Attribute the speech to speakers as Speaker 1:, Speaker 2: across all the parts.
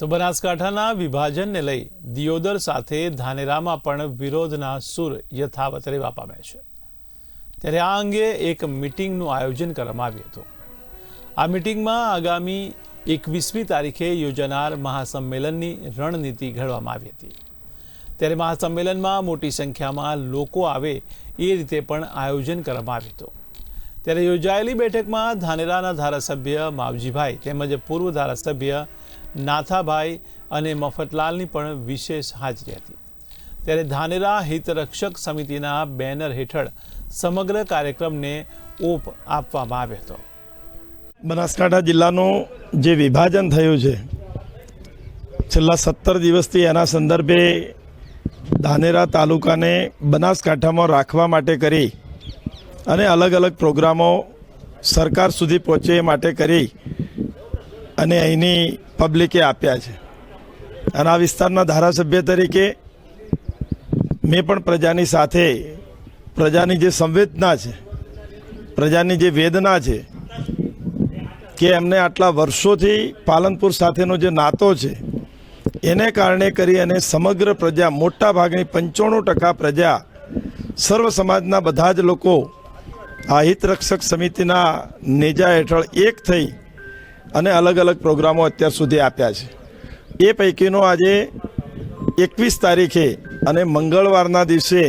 Speaker 1: તો બનાસકાંઠાના વિભાજનને લઈ દિયોદર સાથે ધાનેરામાં પણ વિરોધના સૂર યથાવત રહેવા પામ્યા છે। ત્યારે આ અંગે એક મીટિંગનું આયોજન કરવામાં આવ્યું હતું। આ મીટિંગમાં આગામી 21મી તારીખે યોજાનાર મહાસંમેલનની રણનીતિ ઘડવામાં આવી હતી। ત્યારે મહાસંમેલનમાં મોટી સંખ્યામાં લોકો આવે એ રીતે પણ આયોજન કરવામાં આવ્યું હતું। ત્યારે યોજાયેલી બેઠકમાં ધાનેરાના ધારાસભ્ય માવજીભાઈ તેમજ પૂર્વ ધારાસભ્ય નાથાભાઈ અને મફતલાલની પણ વિશેષ હાજરી હતી। ત્યારે ધાનેરા હિતરક્ષક સમિતિના બેનર હેઠળ સમગ્ર કાર્યક્રમને ઓપ આપવામાં આવ્યો હતો।
Speaker 2: બનાસકાંઠા જિલ્લાનું જે વિભાજન થયું છે છેલ્લા 17 દિવસથી એના સંદર્ભે ધાનેરા તાલુકાને બનાસકાંઠામાં રાખવા માટે કરી અને અલગ અલગ પ્રોગ્રામો સરકાર સુધી પહોંચે એ માટે કરી અને અહીંની પબ્લિકે આપ્યા છે। અને આ વિસ્તારના ધારાસભ્ય તરીકે મેં પણ પ્રજાની સાથે પ્રજાની જે સંવેદના છે, પ્રજાની જે વેદના છે કે એમને આટલા વર્ષોથી પાલનપુર સાથેનો જે નાતો છે એને કારણે કરી અને સમગ્ર પ્રજા, મોટા ભાગની 95% પ્રજા, સર્વ સમાજના બધા જ લોકો આ હિતરક્ષક સમિતિના નેજા હેઠળ એક થઈ અને અલગ અલગ પ્રોગ્રામો અત્યાર સુધી આપ્યા છે। એ પૈકીનો આજે 21 તારીખે અને મંગળવારના દિવસે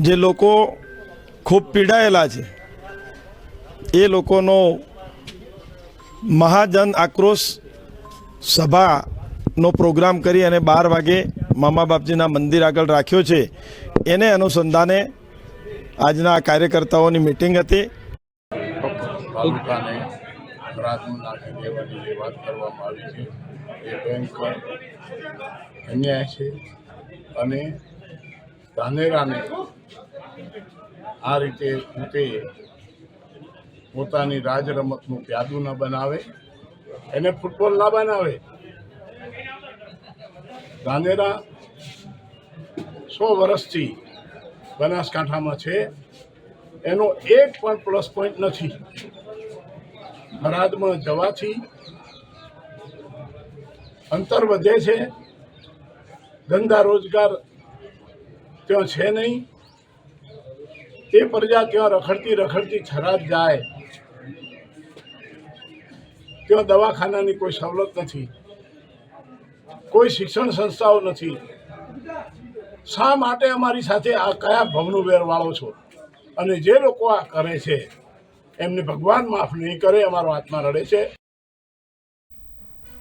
Speaker 2: જે લોકો ખૂબ પીડાયેલા છે એ લોકોનો મહાજન આક્રોશ સભાનો પ્રોગ્રામ કરી અને 12 વાગે મામા બાપજીના મંદિર આગળ રાખ્યો છે। એને અનુસંધાને આજના કાર્યકર્તાઓની મીટિંગ હતી।
Speaker 3: તાલુકાને અપરાધમાં નાખી દેવાની જે વાત કરવામાં આવી છે એ ભયંકર અન્યાય છે અને ધાનેરાને આ રીતે પોતાની રાજ રમતનું પ્યાદું ન બનાવે, એને ફૂટબોલ ના બનાવે। ધાનેરા 100 વર્ષથી બનાસકાંઠામાં છે, એનો એક પણ પ્લસ પોઈન્ટ નથી। થરાદમાં જવાથી અંતર વધે છે, ધંધા રોજગાર ત્યાં છે નહીં। તે પ્રજા ત્યાં રખડતી થરાદ જાય, ત્યાં દવાખાનાની કોઈ સવલત નથી, કોઈ શિક્ષણ સંસ્થાઓ નથી। શા માટે અમારી સાથે આ કયા ભવનું વેર વાળો છો? અને જે લોકો આ કરે છે એમને ભગવાન માફ નહીં કરે, અમારો આત્મા રડે છે।